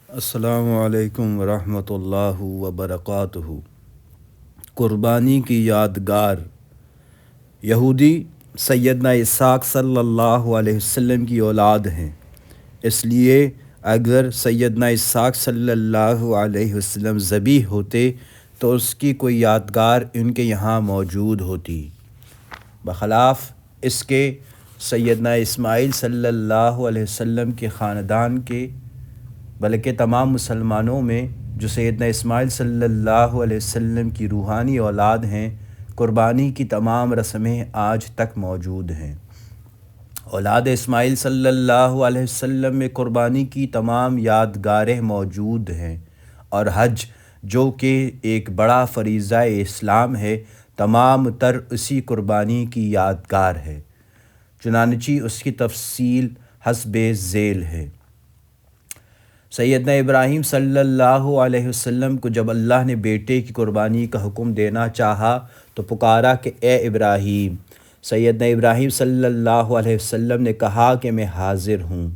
السلام علیکم ورحمۃ اللہ وبرکاتہ۔ قربانی کی یادگار۔ یہودی سیدنا اسحاق صلی اللہ علیہ وسلم کی اولاد ہیں، اس لیے اگر سیدنا اسحاق صلی اللہ علیہ وسلم ذبح ہوتے تو اس کی کوئی یادگار ان کے یہاں موجود ہوتی۔ بخلاف اس کے سیدنا اسماعیل صلی اللہ علیہ وسلم کے خاندان کے بلکہ تمام مسلمانوں میں جو سیدنا اسماعیل صلی اللہ علیہ وسلم کی روحانی اولاد ہیں، قربانی کی تمام رسمیں آج تک موجود ہیں۔ اولاد اسماعیل صلی اللہ علیہ وسلم میں قربانی کی تمام یادگاریں موجود ہیں، اور حج جو کہ ایک بڑا فریضہ اسلام ہے، تمام تر اسی قربانی کی یادگار ہے، چنانچہ اس کی تفصیل حسب ذیل ہے۔ سیدنا ابراہیم صلی اللہ علیہ وسلم کو جب اللہ نے بیٹے کی قربانی کا حکم دینا چاہا تو پکارا کہ اے ابراہیم۔ سیدنا ابراہیم صلی اللہ علیہ وسلم نے کہا کہ میں حاضر ہوں۔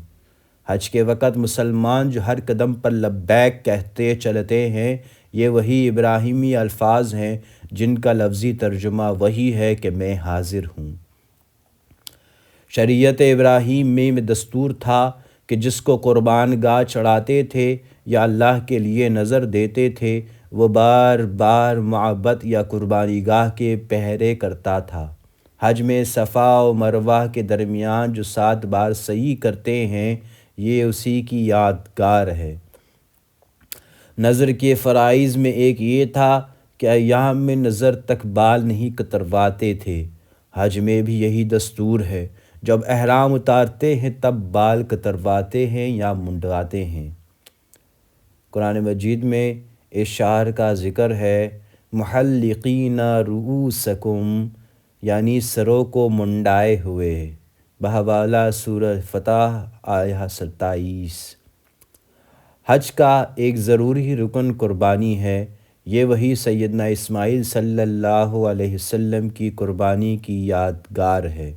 حج کے وقت مسلمان جو ہر قدم پر لبیک کہتے چلتے ہیں، یہ وہی ابراہیمی الفاظ ہیں جن کا لفظی ترجمہ وہی ہے کہ میں حاضر ہوں۔ شریعت ابراہیم میں دستور تھا کہ جس کو قربان گاہ چڑھاتے تھے یا اللہ کے لیے نظر دیتے تھے، وہ بار بار معبد یا قربانی گاہ کے پہرے کرتا تھا۔ حج میں صفا و مروہ کے درمیان جو 7 بار سعی کرتے ہیں، یہ اسی کی یادگار ہے۔ نظر کے فرائض میں ایک یہ تھا کہ ایام میں نظر تک بال نہیں کترواتے تھے۔ حج میں بھی یہی دستور ہے، جب احرام اتارتے ہیں تب بال کترواتے ہیں یا منڈواتے ہیں۔ قرآن مجید میں اس شعر کا ذکر ہے، محلقین رؤوسکم، یعنی سروں کو منڈائے ہوئے، بحوالہ سورہ فتح آیہ 27۔ حج کا ایک ضروری رکن قربانی ہے، یہ وہی سیدنا اسماعیل صلی اللہ علیہ وسلم کی قربانی کی یادگار ہے۔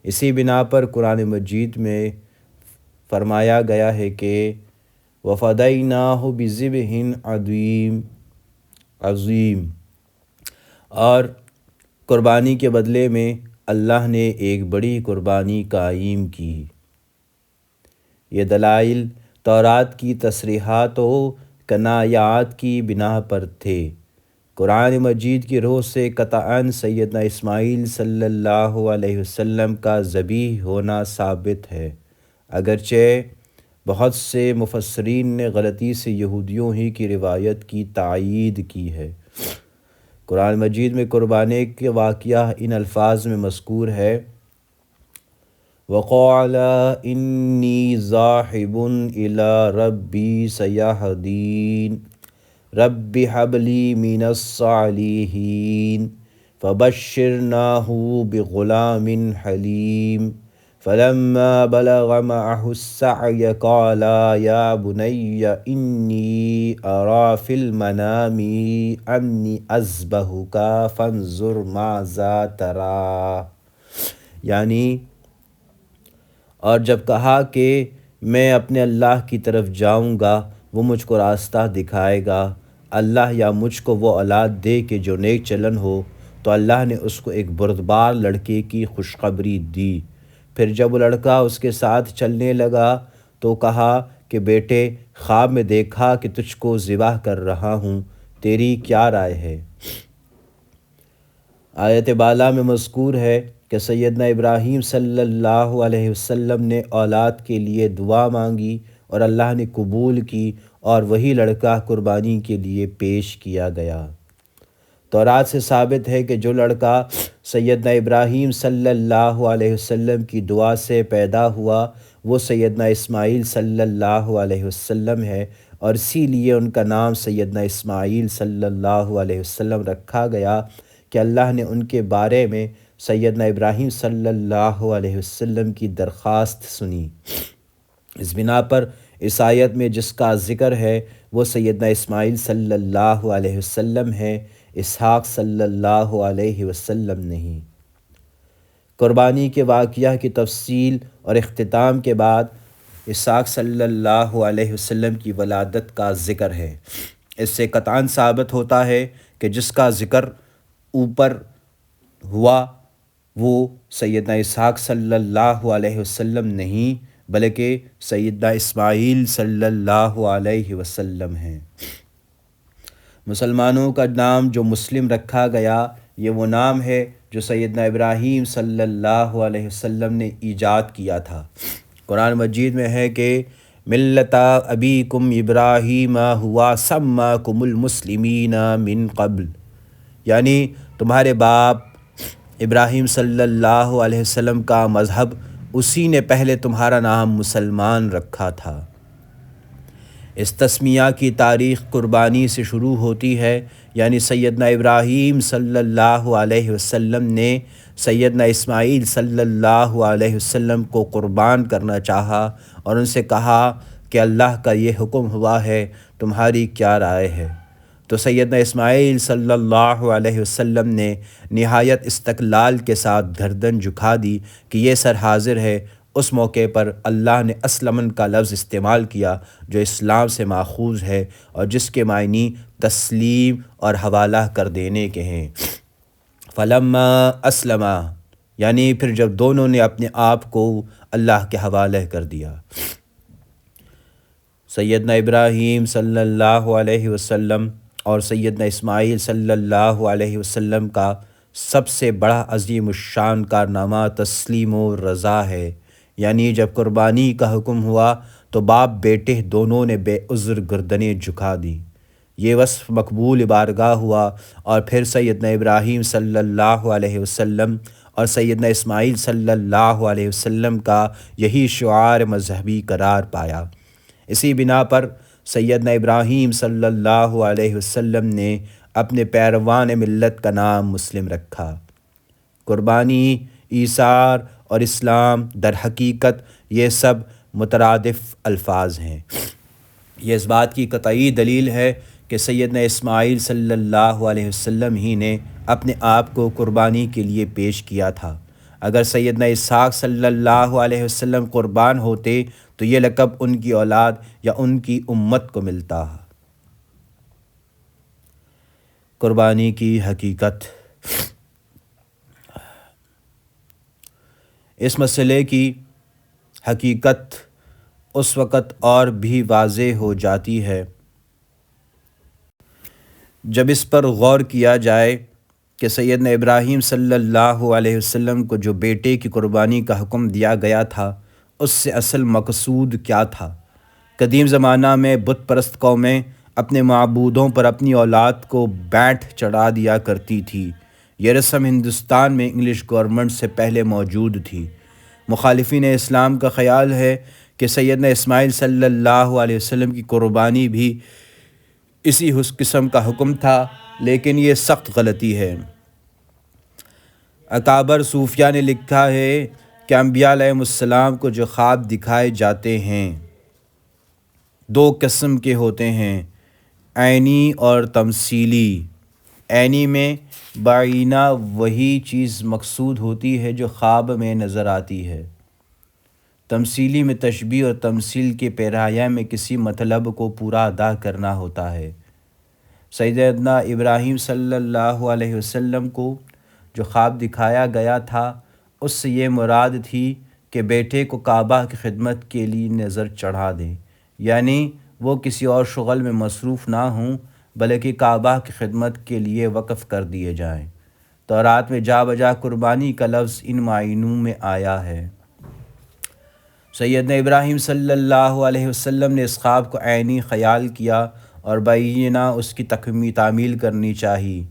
اسی بنا پر قرآن مجید میں فرمایا گیا ہے کہ وَفَدَيْنَاهُ بِذِبْحٍ عَظِيمٍ، اور قربانی کے بدلے میں اللہ نے ایک بڑی قربانی قائم کی۔ یہ دلائل تورات کی تصریحات و کنایات کی بنا پر تھے۔ قرآن مجید کی روح سے قطعاً سیدنا اسماعیل صلی اللہ علیہ وسلم کا ذبح ہونا ثابت ہے، اگرچہ بہت سے مفسرین نے غلطی سے یہودیوں ہی کی روایت کی تائید کی ہے۔ قرآن مجید میں قربانی کے واقعہ ان الفاظ میں مذکور ہے، وَقَالَ إِنِّي ذَاهِبٌ إِلَىٰ رَبِّي سَيَهْدِينِ رَبِّ هَبْ لِي مِنَ الصَّالِحِينَ فَبَشِّرْنَاهُ بِغُلَامٍ حَلِيمٍ فَلَمَّا بَلَغَ مَعَهُ السَّعْيَ قَالَ يَا بُنَيَّ إِنِّي أَرَىٰ فِي الْمَنَامِ أَنِّي أَذْبَحُكَ فَانظُرْ مَاذَا تَرَىٰ، یعنی اور جب کہا کہ میں اپنے اللہ کی طرف جاؤں گا، وہ مجھ کو راستہ دکھائے گا، اللہ یا مجھ کو وہ اولاد دے کہ جو نیک چلن ہو، تو اللہ نے اس کو ایک بردبار لڑکے کی خوشخبری دی۔ پھر جب وہ لڑکا اس کے ساتھ چلنے لگا تو کہا کہ بیٹے، خواب میں دیکھا کہ تجھ کو ذبح کر رہا ہوں، تیری کیا رائے ہے؟ آیت بالا میں مذکور ہے کہ سیدنا ابراہیم صلی اللہ علیہ وسلم نے اولاد کے لیے دعا مانگی اور اللہ نے قبول کی، اور وہی لڑکا قربانی کے لیے پیش کیا گیا۔ تورات سے ثابت ہے کہ جو لڑکا سیدنا ابراہیم صلی اللہ علیہ وسلم کی دعا سے پیدا ہوا، وہ سیدنا اسماعیل صلی اللہ علیہ وسلم ہے، اور اسی لیے ان کا نام سیدنا اسماعیل صلی اللہ علیہ وسلم رکھا گیا کہ اللہ نے ان کے بارے میں سیدنا ابراہیم صلی اللہ علیہ وسلم کی درخواست سنی۔ اس بنا پر اس آیت میں جس کا ذکر ہے وہ سیدنا اسماعیل صلی اللہ علیہ وسلم ہے، اسحاق صلی اللہ علیہ وسلم نہیں۔ قربانی کے واقعہ کی تفصیل اور اختتام کے بعد اسحاق صلی اللہ علیہ وسلم کی ولادت کا ذکر ہے۔ اس سے قطعاً ثابت ہوتا ہے کہ جس کا ذکر اوپر ہوا وہ سیدنا اسحاق صلی اللہ علیہ وسلم نہیں بلکہ سیدنا اسماعیل صلی اللہ علیہ وسلم ہیں۔ مسلمانوں کا نام جو مسلم رکھا گیا یہ وہ نام ہے جو سیدنا ابراہیم صلی اللہ علیہ وسلم نے ایجاد کیا تھا۔ قرآن مجید میں ہے کہ ملت ابیکم ابراہیم ہوا سماکم المسلمین من قبل، یعنی تمہارے باپ ابراہیم صلی اللہ علیہ وسلم کا مذہب اسی نے پہلے تمہارا نام مسلمان رکھا تھا۔ اس تسمیہ کی تاریخ قربانی سے شروع ہوتی ہے، یعنی سیدنا ابراہیم صلی اللہ علیہ وسلم نے سیدنا اسماعیل صلی اللہ علیہ وسلم کو قربان کرنا چاہا اور ان سے کہا کہ اللہ کا یہ حکم ہوا ہے، تمہاری کیا رائے ہے؟ تو سیدنا اسماعیل صلی اللہ علیہ وسلم نے نہایت استقلال کے ساتھ گردن جھکا دی کہ یہ سر حاضر ہے۔ اس موقع پر اللہ نے اسلمن کا لفظ استعمال کیا جو اسلام سے ماخوذ ہے اور جس کے معنی تسلیم اور حوالہ کر دینے کے ہیں۔ فلما اسلما، یعنی پھر جب دونوں نے اپنے آپ کو اللہ کے حوالے کر دیا۔ سیدنا ابراہیم صلی اللہ علیہ وسلم اور سیدنا اسماعیل صلی اللہ علیہ وسلم کا سب سے بڑا عظیم الشان کارنامہ تسلیم و رضا ہے، یعنی جب قربانی کا حکم ہوا تو باپ بیٹے دونوں نے بے عذر گردنیں جھکا دی۔ یہ وصف مقبول بارگاہ ہوا اور پھر سیدنا ابراہیم صلی اللہ علیہ وسلم اور سیدنا اسماعیل صلی اللہ علیہ وسلم کا یہی شعار مذہبی قرار پایا۔ اسی بنا پر سیدنا ابراہیم صلی اللہ علیہ وسلم نے اپنے پیروان ملت کا نام مسلم رکھا۔ قربانی، ایثار اور اسلام در حقیقت یہ سب مترادف الفاظ ہیں۔ یہ اس بات کی قطعی دلیل ہے کہ سیدنا اسماعیل صلی اللہ علیہ وسلم ہی نے اپنے آپ کو قربانی کے لیے پیش کیا تھا۔ اگر سیدنا اسحاق صلی اللہ علیہ وسلم قربان ہوتے تو یہ لقب ان کی اولاد یا ان کی امت کو ملتا۔ قربانی کی حقیقت۔ اس مسئلے کی حقیقت اس وقت اور بھی واضح ہو جاتی ہے جب اس پر غور کیا جائے کہ سیدنا ابراہیم صلی اللہ علیہ وسلم کو جو بیٹے کی قربانی کا حکم دیا گیا تھا اس سے اصل مقصود کیا تھا۔ قدیم زمانہ میں بت پرست قومیں اپنے معبودوں پر اپنی اولاد کو بینٹ چڑھا دیا کرتی تھی۔ یہ رسم ہندوستان میں انگلش گورنمنٹ سے پہلے موجود تھی۔ مخالفین اسلام کا خیال ہے کہ سیدنا اسماعیل صلی اللہ علیہ وسلم کی قربانی بھی اسی قسم کا حکم تھا، لیکن یہ سخت غلطی ہے۔ اکابر صوفیہ نے لکھا ہے کہ انبیاء علیہ السلام کو جو خواب دکھائے جاتے ہیں دو قسم کے ہوتے ہیں، عینی اور تمثیلی۔ عینی میں بعینہ وہی چیز مقصود ہوتی ہے جو خواب میں نظر آتی ہے۔ تمثیلی میں تشبیہ اور تمثیل کے پیرایہ میں کسی مطلب کو پورا ادا کرنا ہوتا ہے۔ سیدنا ابراہیم صلی اللہ علیہ وسلم کو جو خواب دکھایا گیا تھا اس سے یہ مراد تھی کہ بیٹے کو کعبہ کی خدمت کے لیے نظر چڑھا دیں، یعنی وہ کسی اور شغل میں مصروف نہ ہوں بلکہ کعبہ کی خدمت کے لیے وقف کر دیے جائیں۔ تورات میں جا بجا قربانی کا لفظ ان معنوں میں آیا ہے۔ سیدنا ابراہیم صلی اللہ علیہ وسلم نے اس خواب کو عینی خیال کیا اور بعینہ اس کی تعمیل کرنی چاہی۔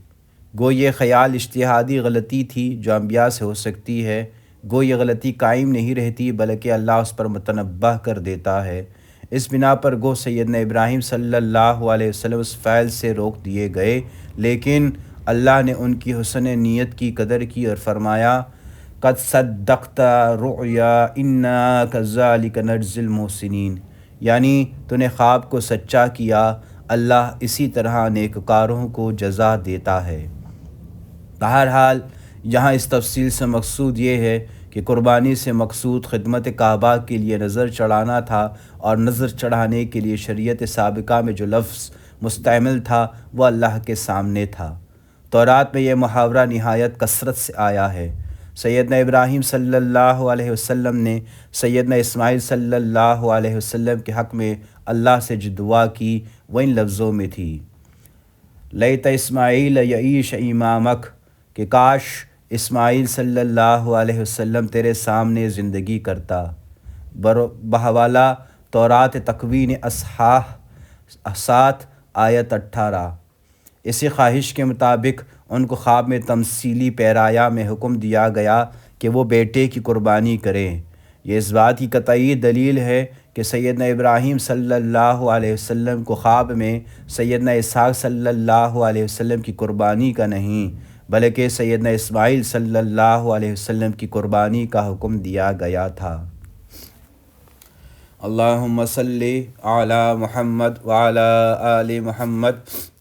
گو یہ خیال اجتہادی غلطی تھی جو انبیاء سے ہو سکتی ہے، گو یہ غلطی قائم نہیں رہتی بلکہ اللہ اس پر متنبہ کر دیتا ہے۔ اس بنا پر گو سیدنا ابراہیم صلی اللہ علیہ وسلم اس فعل سے روک دیے گئے، لیکن اللہ نے ان کی حسن نیت کی قدر کی اور فرمایا قد صدقت رؤیا انا کذالک نجزی المحسنین، یعنی تو نے خواب کو سچا کیا، اللہ اسی طرح نیکوکاروں کو جزا دیتا ہے۔ بہرحال یہاں اس تفصیل سے مقصود یہ ہے کہ قربانی سے مقصود خدمت کعبہ کے لیے نظر چڑھانا تھا، اور نظر چڑھانے کے لیے شریعت سابقہ میں جو لفظ مستعمل تھا وہ اللہ کے سامنے تھا۔ تورات میں یہ محاورہ نہایت کثرت سے آیا ہے۔ سیدنا ابراہیم صلی اللہ علیہ وسلم نے سیدنا اسماعیل صلی اللہ علیہ وسلم کے حق میں اللہ سے جو دعا کی وہ ان لفظوں میں تھی: لیت اسماعیل یعیش امامک، کہ کاش اسماعیل صلی اللہ علیہ وسلم تیرے سامنے زندگی کرتا۔ بحوالہ تورات تکوین اصحاح 7 آیت 18۔ اسی خواہش کے مطابق ان کو خواب میں تمثیلی پیرایا میں حکم دیا گیا کہ وہ بیٹے کی قربانی کریں۔ یہ اس بات کی قطعی دلیل ہے کہ سیدنا ابراہیم صلی اللہ علیہ وسلم کو خواب میں سیدنا اسحاق صلی اللہ علیہ وسلم کی قربانی کا نہیں بلکہ سیدنا اسماعیل صلی اللہ علیہ وسلم کی قربانی کا حکم دیا گیا تھا۔ اللہم صلی علی محمد وعلی آل محمد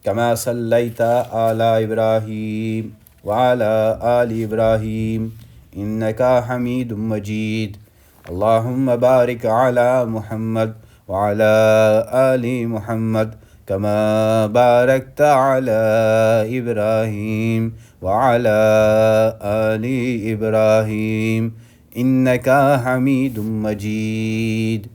کما صلیت علی ابراہیم وعلی آل ابراہیم انکا حمید مجید۔ اللہم بارک علی محمد وعلی آل محمد کما بارکت علی ابراہیم وعلی آل ابراہیم انکا حمید مجید۔